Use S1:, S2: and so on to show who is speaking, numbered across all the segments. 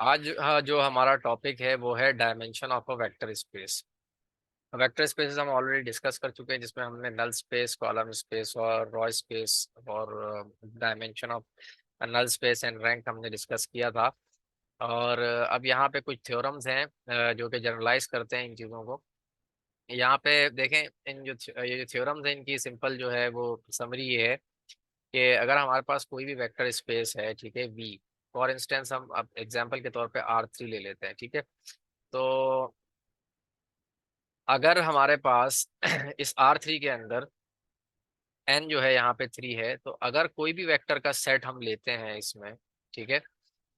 S1: आज हाँ, जो हमारा टॉपिक है वो है dimension of a vector space. Vector spaces हम ऑलरेडी डिस्कस कर चुके हैं, जिसमें हमने नल स्पेस, कॉलम स्पेस और रॉ स्पेस और dimension of null space and rank हमने डिस्कस किया था। और अब यहाँ पे कुछ थ्योरम्स हैं जो कि जनरलाइज करते हैं इन चीज़ों को। यहाँ पे देखें, इन ये जो थ्योरम्स हैं इनकी सिंपल जो है वो समरी ये है कि अगर हमारे पास कोई भी वेक्टर स्पेस है, ठीक है, वी। फॉर इंस्टेंस हम अब एग्जांपल के तौर पे R3 ले लेते हैं, ठीक है। तो अगर हमारे पास इस R3 के अंदर n जो है यहाँ पे 3 है, तो अगर कोई भी वेक्टर का सेट हम लेते हैं इसमें, ठीक है,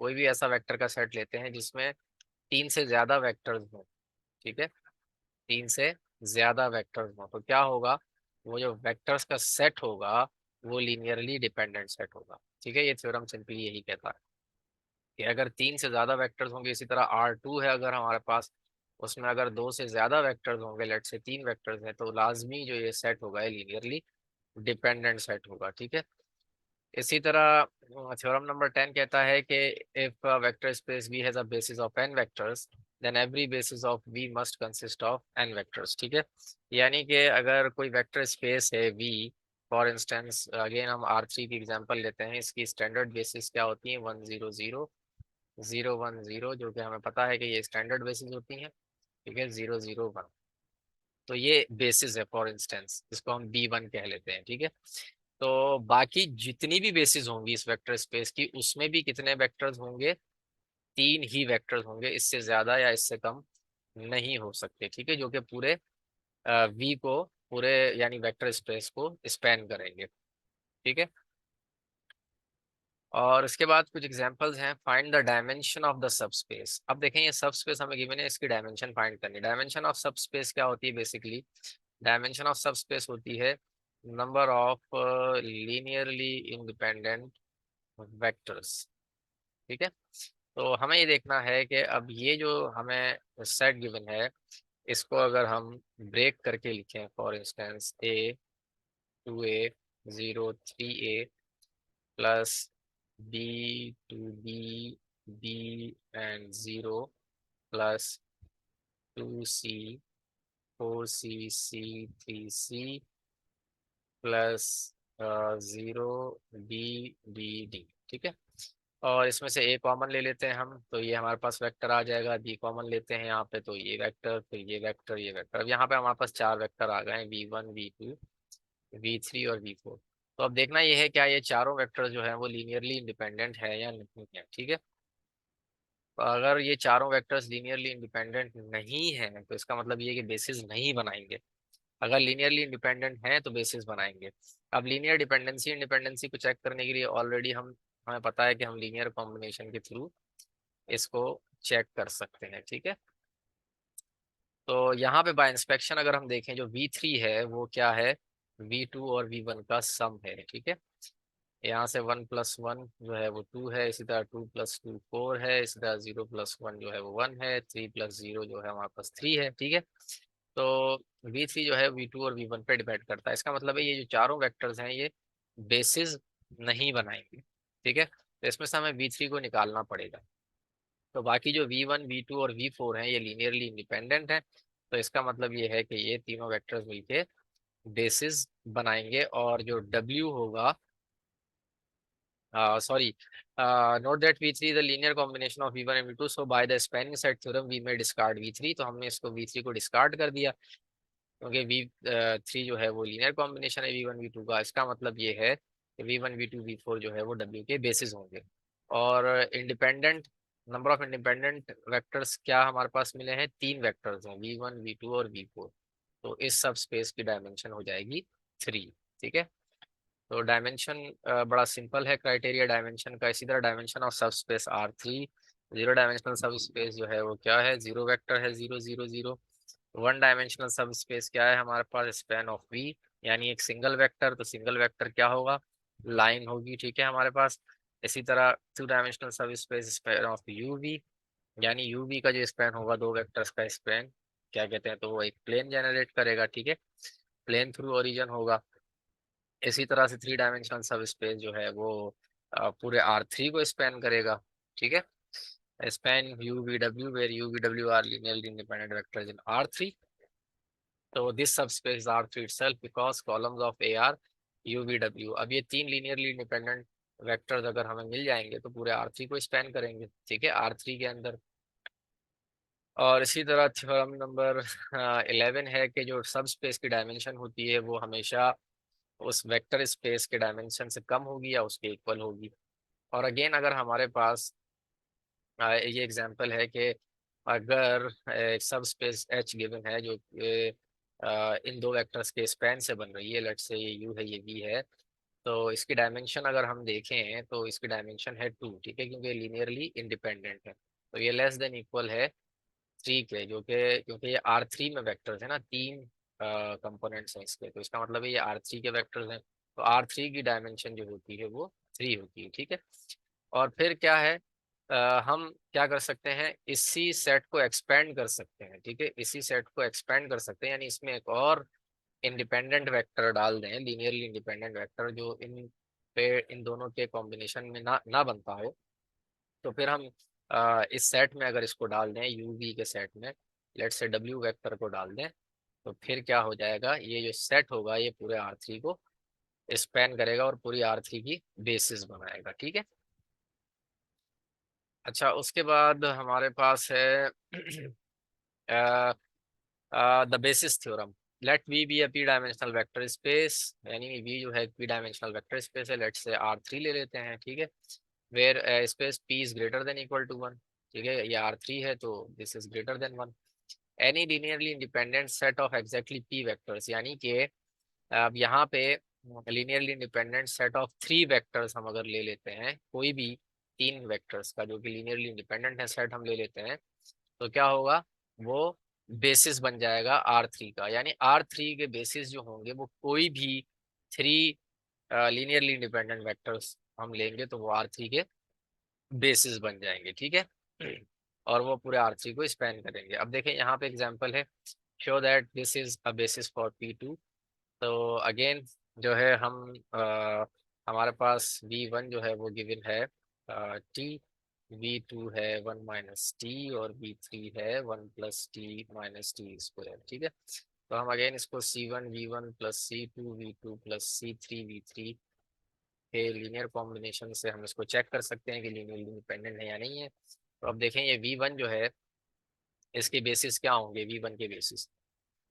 S1: कोई भी ऐसा वेक्टर का सेट लेते हैं जिसमें 3 से ज्यादा वेक्टर्स हों, ठीक है, 3 से ज्यादा वेक्टर्स हों, तो क्या होगा? वो जो वेक्टर्स का सेट होगा वो लीनियरली डिपेंडेंट सेट होगा। ठीक है, ये थ्योरम सिंपली यही कहता है कि अगर 3 से ज्यादा वेक्टर्स होंगे, इसी तरह R2 है अगर हमारे पास, उसमें अगर 2 से ज्यादा वेक्टर्स होंगे, लेट से 3 वेक्टर्स हैं, तो लाजमी जो ये सेट होगा ये लीनियरली डिपेंडेंट सेट होगा। ठीक है, इसी तरह थ्योरम नंबर 10 कहता है कि if vector space V has a basis of n vectors, then every basis of V must consist of n vectors. ठीक है, यानी कि अगर कोई वेक्टर स्पेस है V, फॉर इंस्टेंस अगेन हम R3 की एग्जांपल लेते हैं, इसकी स्टैंडर्ड बेसिस क्या होती है? 1 0 0 0 1 0, जो कि हमें पता है कि ये स्टैंडर्ड बेसिस होती हैं। ठीक है, 0 0 1, तो ये बेसिस है फॉर इंस्टेंस, इसको हम B1 कह लेते हैं। ठीक है, तो बाकी जितनी भी बेसिस होंगी इस वेक्टर स्पेस की, उसमें भी कितने वेक्टर्स होंगे? 3 ही वेक्टर्स होंगे, इससे ज्यादा या इससे कम नहीं हो सकते। ठीक है, जो कि पूरे वी को, पूरे यानी वेक्टर स्पेस को स्पैन करेंगे। ठीक है, और इसके बाद कुछ एग्जांपल्स हैं। Find the dimension of the subspace. अब देखें, ये सबस्पेस हमें गिवन है, इसकी डायमेंशन फाइंड करनी। डायमेंशन ऑफ सबस्पेस क्या होती है? बेसिकली डायमेंशन ऑफ सबस्पेस होती है number of linearly independent vectors. ठीक है, तो हमें ये देखना है कि अब ये जो हमें सेट गिवन है, इसको अगर हम ब्रेक करके लिखें, for instance A 2A 0 3A plus B 2B and 0 plus 2C 4C 3C plus 0 B B D। ठीक है, और इसमें से ए कॉमन ले लेते हैं हम, तो ये हमारे पास वेक्टर आ जाएगा। बी कॉमन लेते हैं यहाँ पे, तो ये वेक्टर, फिर ये वेक्टर, ये वेक्टर। अब यहाँ पे हमारे पास 4 वेक्टर आ गए हैं, V1 V2 V3 और V4। तो अब देखना ये है, क्या ये चारों वेक्टर जो है वो लीनियरली इंडिपेंडेंट है या नहीं है। ठीक है, तो अगर ये चारों वेक्टर्स लीनियरली इंडिपेंडेंट नहीं है, तो इसका मतलब ये कि बेसिस नहीं बनाएंगे। अगर लीनियरली इंडिपेंडेंट हैं तो बेसिस बनाएंगे। अब लीनियर डिपेंडेंसी इंडिपेंडेंसी को चेक करने के लिए ऑलरेडी हम, हमें पता है कि हम लीनियर कॉम्बिनेशन के थ्रू इसको चेक कर सकते हैं। ठीक है, तो यहाँ पे बाय इंस्पेक्शन अगर हम देखें, जो V3 है वो क्या है? V2 और V1 का सम है। ठीक है, यहाँ से 1 + 1 जो है वो 2 है, इसी तरह 2 + 2 4 है, इसी तरह 0 + 1 जो है वो 1 है, 3 + 0 जो है हमारे पास 3 है। ठीक है, तो V3 जो है V2 और V1 पे डिपेंड करता है। इसका मतलब है ये जो चारों वेक्टर्स हैं ये बेसिस नहीं बनाएंगे। ठीक है, तो इसमें से हमें V3 को निकालना पड़ेगा। तो बाकी जो V1 V2 और V4 हैं ये लीनियरली इंडिपेंडेंट हैं, तो इसका मतलब ये है कि ये तीनों वेक्टर्स मिलके बेसिस बनाएंगे। और जो W होगा, sorry, note that V3 is a linear combination of V1 and V2, so by the spanning set theorem we may discard V3। तो हमने इसको V3 को डिस्कार्ड कर दिया, क्योंकि V3 जो है वो लीनियर कॉम्बिनेशन है V1 V2 का। इसका मतलब ये है कि V1 V2 V4 जो है वो W के बेसिस होंगे। और independent, number of independent vectors क्या हमारे पास मिले हैं? 3 वेक्टर्स हैं, V1 V2 और V4। तो इस सब स्पेस की डायमेंशन हो जाएगी 3। ठीक है, तो डायमेंशन बड़ा सिंपल है, क्राइटेरिया डायमेंशन का। इसी तरह डायमेंशन ऑफ सब स्पेस R3, जीरो डायमेंशनल सब स्पेस जो है वो क्या है? जीरो वेक्टर है, 0 0 0। वन डायमेंशनल सब स्पेस क्या है हमारे पास? स्पैन ऑफ V, यानी एक सिंगल वेक्टर। तो सिंगल वेक्टर क्या होगा? लाइन होगी। ठीक है, हमारे पास इसी तरह 2 डायमेंशनल सब स्पेस, स्पैन ऑफ UV, यानी UV का जो स्पैन होगा, 2 वेक्टर्स का स्पैन क्या कहते हैं? तो वो एक प्लेन जनरेट करेगा। ठीक है, प्लेन थ्रू ओरिजिन होगा। इसी तरह से 3 डायमेंशनल सब स्पेस जो है वो पूरे R3 को स्पैन करेगा। ठीक है, span UVW where UVW are linearly independent vectors in R3. तो this subspace is R3 itself because columns of A are UVW. अब ये तीन लीनियरली इंडिपेंडेंट वेक्टर्स अगर हमें मिल जाएंगे तो पूरे R3 को स्पैन करेंगे, ठीक है, R3 के अंदर। और इसी तरह थ्योरम नंबर 11 है कि जो सब स्पेस की डायमेंशन होती है वो हमेशा उस वेक्टर स्पेस के डायमेंशन से कम होगी या उसके इक्वल होगी। और अगेन अगर हमारे पास ये एग्जांपल है कि अगर एक सब स्पेस एच गिवन है जो कि इन दो वेक्टर्स के स्पैन से बन रही है, लेट्स से ये यू है ये वी है, तो इसकी डायमेंशन अगर हम देखें तो इसकी डायमेंशन है 2, ठीक है, क्योंकि लीनियरली इंडिपेंडेंट है। तो ये लेस देन इक्वल है 3 के, जो कि क्योंकि ये R3 में वेक्टर्स है ना, तीन कंपोनेंट्स हैं इसके, तो इसका मतलब है ये R3 के वेक्टर्स हैं। तो R3 की डायमेंशन जो होती है वो 3 होती है, ठीक है। और फिर क्या है, हम क्या कर सकते हैं, इसी सेट को एक्सपेंड कर सकते हैं, ठीक है, इसी सेट को एक्सपेंड कर सकते हैं, यानी इसमें एक और इंडिपेंडेंट वेक्टर डाल दें, लीनियरली इंडिपेंडेंट वेक्टर जो इन दोनों के कॉम्बिनेशन में ना बनता हो। तो फिर हम इस सेट में अगर इसको डाल दें, यू वी के सेट में लेट से डब्ल्यू वेक्टर को डाल दें, तो फिर क्या हो जाएगा, ये जो सेट होगा ये पूरे R3 को स्पैन करेगा और पूरी R3 की बेसिस बनाएगा, ठीक है। अच्छा, उसके बाद हमारे पास है the basis theorem. Let V be a P dimensional vector space, यानी वी जो है पी डायमेंशनल वेक्टर स्पेस है, लेट से R3 ले लेते हैं, ठीक है, where space P is greater than equal to 1, ठीक है, ये R3 है तो this is greater than 1। Any linearly independent set of exactly P vectors, यानी कि अब यहाँ पे linearly independent set of 3 vectors हम अगर ले लेते हैं, कोई भी तीन वेक्टर्स का जो कि लीनियरली इंडिपेंडेंट है सेट हम ले लेते हैं, तो क्या होगा, वो बेसिस बन जाएगा R3 का, यानी R3 के बेसिस जो होंगे वो कोई भी 3 लीनियरली इंडिपेंडेंट वेक्टर्स हम लेंगे तो वो R3 के बेसिस बन जाएंगे, ठीक है। और वो पूरे R3 को स्पैन करेंगे। अब देखें यहाँ पे एग्जांपल है, show that this is a basis for P2। तो अगेन जो है हमारे पास V1 जो है वो गिवन है T, V2 है 1 - T और V3 है 1 + T - T², ठीक है। तो हम अगेन इसको C1 V1 + C2 V2 + C3 V3 के लीनियर कॉम्बिनेशन से हम इसको चेक कर सकते हैं कि लीनियर इंडिपेंडेंट है या नहीं है। तो अब देखें ये V1 जो है इसके बेसिस क्या होंगे, V1 के बेसिस।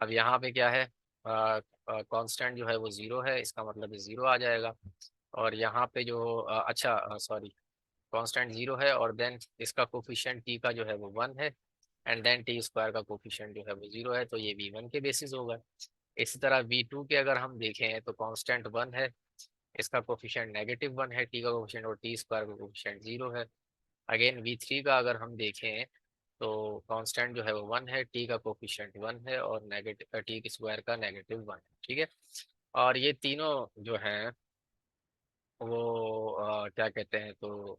S1: अब यहाँ पे क्या है, कांस्टेंट जो है वो 0 है, इसका मतलब 0 आ जाएगा। और यहाँ पे जो अच्छा सॉरी, कांस्टेंट 0 है और देन इसका कोफिशिएंट t का जो है वो 1 है, एंड देन T² का कोफिशिएंट जो है वो 0 है, तो ये V1 के बेसिस होगा। इसी तरह V2 के अगर हम देखें तो कांस्टेंट 1 है, इसका कोफिशिएंट -1 है, t का कोफिशिएंट और T² का कोफिशिएंट 0 है। अगेन V3 का अगर हम देखें तो कांस्टेंट जो है वो 1 है, t का कोफिशिएंट 1 है और नेगेटिव T² का -1 है, ठीक है। और ये तीनों जो हैं वो क्या कहते हैं, तो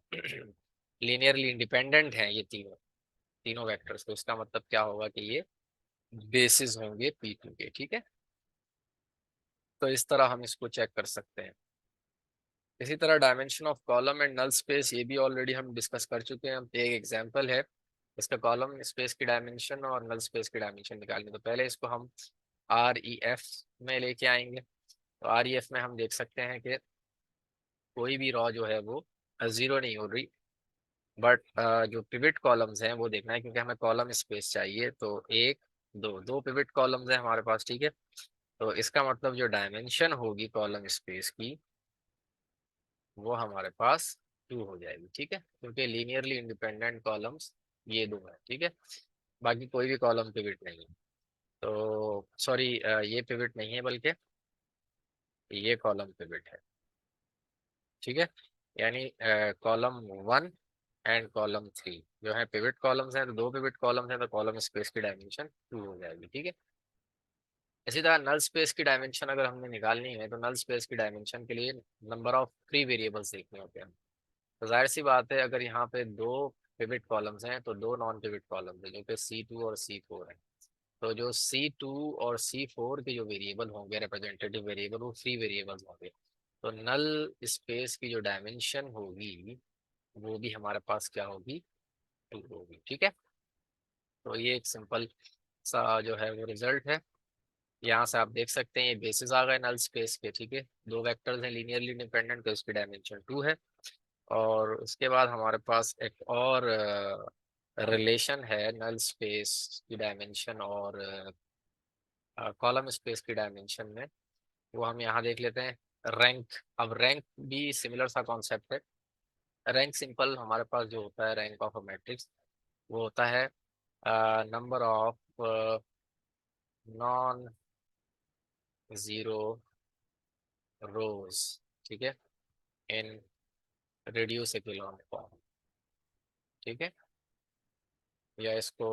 S1: लीनियरली इंडिपेंडेंट हैं ये तीनों तीनों वेक्टर्स, तो इसका मतलब क्या होगा कि ये बेसिस होंगे P2 के, ठीक है। तो इस तरह हम इसको चेक कर सकते हैं। इसी तरह dimension of column and null space, ये भी ऑलरेडी हम डिस्कस कर चुके हैं। एक एग्जांपल है, इसका कॉलम स्पेस की डायमेंशन और नल स्पेस की डायमेंशन निकालनी, तो पहले इसको हम REF में लेके आएंगे। तो REF में हम देख सकते हैं कि कोई भी रॉ जो है वो 0 नहीं हो रही, बट जो पिविट कॉलम्स हैं वो देखना है, क्योंकि हमें कॉलम स्पेस चाहिए। तो एक दो दो पिविट कॉलम्स हैं हमारे पास, ठीक है। तो इसका मतलब जो डायमेंशन होगी कॉलम स्पेस की वो हमारे पास 2 हो जाएगी, ठीक है, क्योंकि लीनियरली इंडिपेंडेंट कॉलम्स ये दो है, ठीक है, बाकी कोई भी कॉलम पिविट नहीं है। तो सॉरी, ये पिविट नहीं है बल्कि ये कॉलम पिविट है, ठीक है। यानी कॉलम 1 एंड कॉलम 3 जो है पिविट कॉलम्स हैं, तो दो पिविट कॉलम्स हैं तो कॉलम स्पेस की डायमेंशन 2 हो जाएगी, ठीक है। इसी तरह नल स्पेस की डायमेंशन अगर हमने निकालनी है तो नल स्पेस की डायमेंशन के लिए नंबर ऑफ फ्री वेरिएबल्स देखने होते हैं। तो जाहिर सी बात है, अगर यहाँ पे दो पिविट कॉलम्स हैं तो दो नॉन पिविट कॉलम्स हैं जो कि C2 और C4 है। तो जो C2 और C4 के जो वेरिएबल होंगे, रिप्रेजेंटेटिव वेरिएबल, वो फ्री वेरिएबल्स होंगे। तो नल स्पेस की जो डायमेंशन होगी वो भी हमारे पास क्या होगी, 2 होगी। ठीक है, तो ये एक सिंपल सा जो है वो रिजल्ट है। यहाँ से आप देख सकते हैं ये बेसिस आ गए नल स्पेस के। ठीक है, दो वेक्टर्स हैं लीनियरली इंडिपेंडेंट, तो इसकी डायमेंशन 2 है। और उसके बाद हमारे पास एक और रिलेशन है नल स्पेस की डायमेंशन और कॉलम स्पेस की डायमेंशन में, वो हम यहाँ देख लेते हैं। रैंक, अब रैंक भी सिमिलर सा कॉन्सेप्ट है। रैंक सिंपल हमारे पास जो होता है रैंक ऑफ अ मैट्रिक्स, वो होता है नंबर ऑफ नॉन जीरो रोज, ठीक है, इन रिड्यूस एक्लोन फॉर्म। ठीक है, या इसको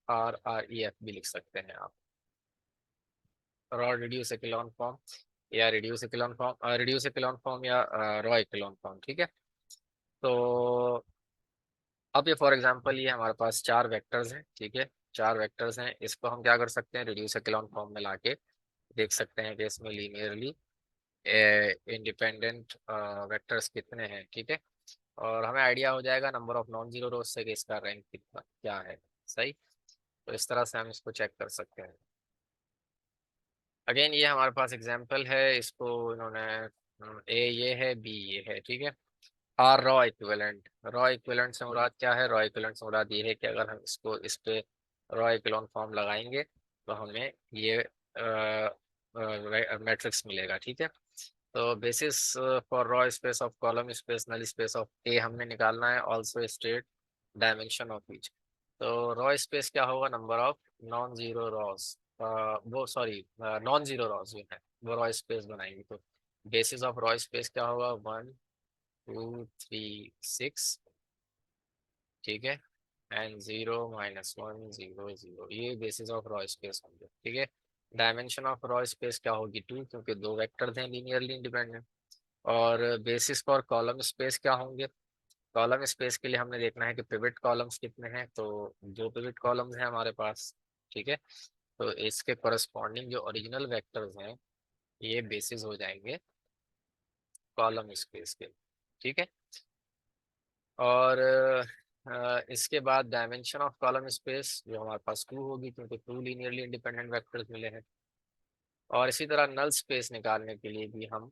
S1: RREF भी लिख सकते हैं आप, रॉ रिड्यूस एक्लोन फॉर्म या रिड्यूस एक्लोन फॉर्म या रॉ एक्लोन फॉर्म। ठीक है, तो अब ये फॉर एग्जांपल ये हमारे पास चार वेक्टर्स हैं। ठीक है, चार वेक्टर्स हैं, इसको हम क्या कर सकते हैं, रिड्यूस एक्लोन फॉर्म में लाके देख सकते हैं कि इसमें लीनियरली इंडिपेंडेंट वेक्टर्स कितने हैं। ठीक है, और हमें आइडिया हो जाएगा नंबर ऑफ नॉन जीरो रोज से कि इसका रैंक कितना क्या है। सही, तो इस तरह से हम इसको चेक कर सकते हैं। अगेन ये हमारे पास एग्जांपल है, इसको इन्होंने ए ये है, बी ये है। ठीक है, are row equivalent, row equivalent से मुराद क्या है, रॉ इक्विवेलेंट से मुराद ये है कि अगर हम इसको इस पे रॉ इक्विवेलेंट फॉर्म लगाएंगे तो हमें ये मैट्रिक्स मिलेगा। ठीक है, तो basis for row space of column space null space of A हमने निकालना है, also state dimension of each. तो रॉ स्पेस क्या होगा, number of non zero rows, वो सॉरी नॉन जीरो रॉस जो है वो रॉ स्पेस बनाएंगे। तो बेसिस ऑफ रॉ स्पेस क्या होगा, 1 2 3 6। ठीक है, एंड 0 - 1 0 0, ये बेसिस ऑफ रॉ स्पेस होंगे। ठीक है, डायमेंशन ऑफ रॉ स्पेस क्या होगी, 2, क्योंकि दो वेक्टर हैं लीनियरली इंडिपेंडेंट। और बेसिस फॉर कॉलम स्पेस क्या होंगे, कॉलम स्पेस के लिए हमने देखना है कि पिवट कॉलम्स कितने हैं, तो दो पिवट कॉलम्स हैं हमारे पास। ठीक है, तो इसके कोरस्पॉन्डिंग जो ओरिजिनल वेक्टर्स हैं ये बेसिस हो जाएंगे कॉलम स्पेस के। ठीक है, और इसके बाद डायमेंशन ऑफ कॉलम स्पेस जो हमारे पास 2 होगी, क्योंकि 2 लीनियरली इंडिपेंडेंट वेक्टर्स मिले हैं। और इसी तरह नल स्पेस निकालने के लिए भी हम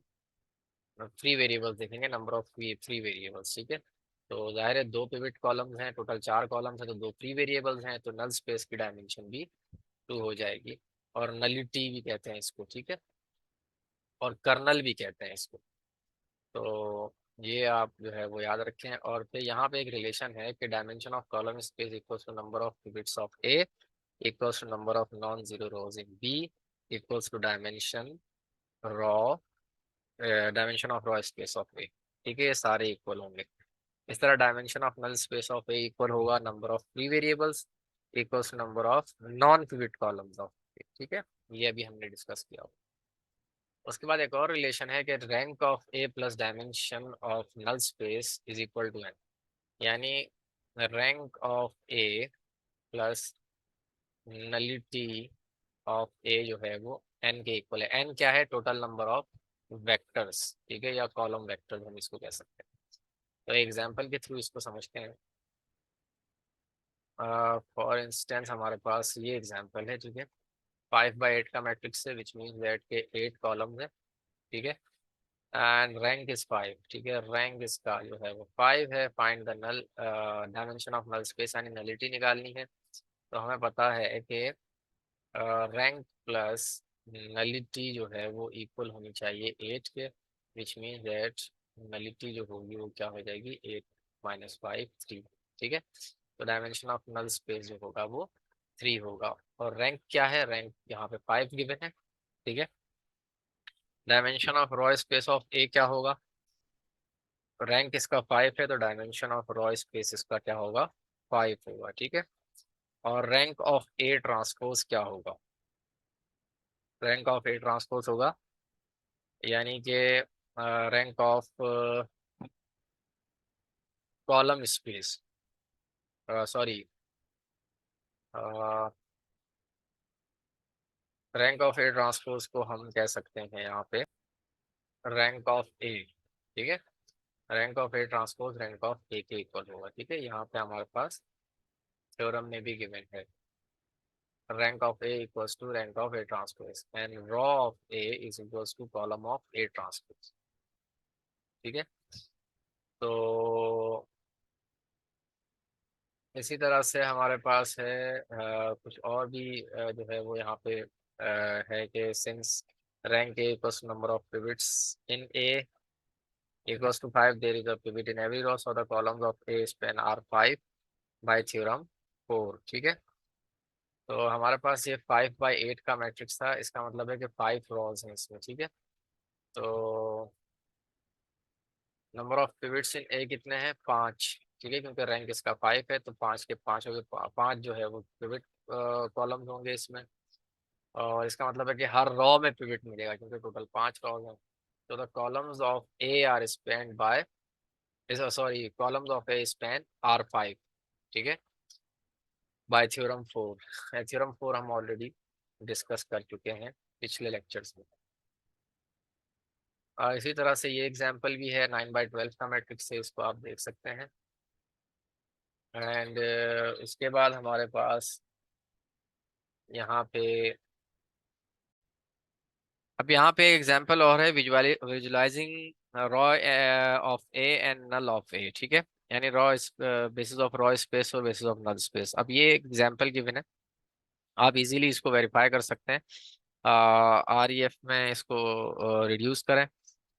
S1: फ्री वेरिएबल्स देखेंगे, नंबर ऑफ फ्री वेरिएबल्स। ठीक है, तो जाहिर है दो पिवट कॉलम्स हैं, टोटल 4 कॉलम्स हैं, तो दो फ्री वेरिएबल्स हैं, तो नल स्पेस की डायमेंशन भी 2 हो जाएगी। और नलिटी भी कहते हैं इसको। ठीक है, और कर्नल भी कहते हैं इसको। तो ये आप जो है वो याद रखें। और फिर यहाँ पे एक रिलेशन है कि dimension of column space equals to number of pivots of A equals to number of non zero rows in B equals to row dimension of row space of A. ठीक है, ये सारे इक्वल होंगे। इस तरह dimension of null space of A equal होगा number of free variables equals number of non pivot columns of A. ठीक है, ये अभी हमने डिस्कस किया। उसके बाद एक और रिलेशन है कि rank of A plus dimension of null space is equal to N, यानी rank of A plus nullity of A जो है वो एन के इक्वल है। एन क्या है, टोटल नंबर ऑफ वेक्टर्स। ठीक है, या कॉलम वेक्टर्स हम इसको कह सकते हैं। तो एग्जांपल के थ्रू इसको समझते हैं। फॉर इंस्टेंस हमारे पास ये एग्जांपल है। ठीक है, 5/8 का मैट्रिक्स है, विच मीन्स दैट के 8 कॉलम्स है। ठीक है, एंड रैंक इज 5। ठीक है, रैंक इसका जो है वो 5 है। Find the null dimension of null space, यानी नलिटी निकालनी है। तो हमें पता है कि रैंक प्लस नलिटी जो है वो इक्वल होनी चाहिए 8 के, विच मीन्स दैट नलिटी जो होगी वो क्या हो जाएगी, 8 - 5 3। ठीक है, तो डायमेंशन ऑफ नल स्पेस जो होगा वो 3 होगा। और रैंक क्या है, रैंक यहाँ पे 5 गिवन है। ठीक है, dimension of row space of A क्या होगा, रैंक इसका 5 है, तो डायमेंशन ऑफ रॉ स्पेस इसका क्या होगा, 5 होगा। ठीक है, और रैंक ऑफ ए ट्रांसपोज क्या होगा, रैंक ऑफ ए ट्रांसपोज होगा यानी कि rank of column space, sorry, rank of A transpose को हम कह सकते हैं यहाँ पे रैंक ऑफ ए। ठीक है, rank of A transpose rank of A के इक्वल होगा। ठीक है, यहाँ पे हमारे पास थ्योरम में भी गिवन है। Rank of A equals to rank of A transpose and row of A is equals to column of A transpose. ठीक है। तो इसी तरह से हमारे पास है कुछ और भी जो है वो यहाँ पे है कि since rank A equals number of pivots in A equals to 5, there is a pivot in every row, so the columns of A span are 5 by theorem 4। ठीक है। तो हमारे पास ये 5/8 का मैट्रिक्स था, इसका मतलब है कि 5 रोज हैं इसमें। ठीक है। तो नंबर ऑफ पिवट्स इन ए कितने हैं? 5। ठीक है, क्योंकि रैंक इसका 5 है तो 5 के 5 हो गए, 5 जो है वो पिवट कॉलम्स होंगे इसमें। और इसका मतलब है कि हर रो में पिवट मिलेगा क्योंकि टोटल 5 रॉज हैं। तो the columns of A are spanned by, sorry, columns of A span are 5। ठीक है, बाय थ्योरम 4। थ्योरम 4 हम ऑलरेडी डिस्कस कर चुके हैं पिछले लेक्चर्स में। इसी तरह से ये एग्जांपल भी है 9/12 का मैट्रिक्स है, इसको आप देख सकते हैं। एंड उसके बाद हमारे पास यहाँ पे, अब यहाँ पे एग्जांपल और है, visualising row of A and null of A. ठीक है, यानी row basis of row space और बेसिस ऑफ नल स्पेस। अब ये एग्जांपल गिवन है, आप इजीली इसको वेरीफाई कर सकते हैं। आर ई एफ में इसको रिड्यूस करें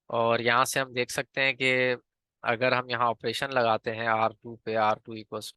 S1: और यहाँ से हम देख सकते हैं कि अगर हम यहाँ ऑपरेशन लगाते हैं R2 पे, R2 इक्वल्स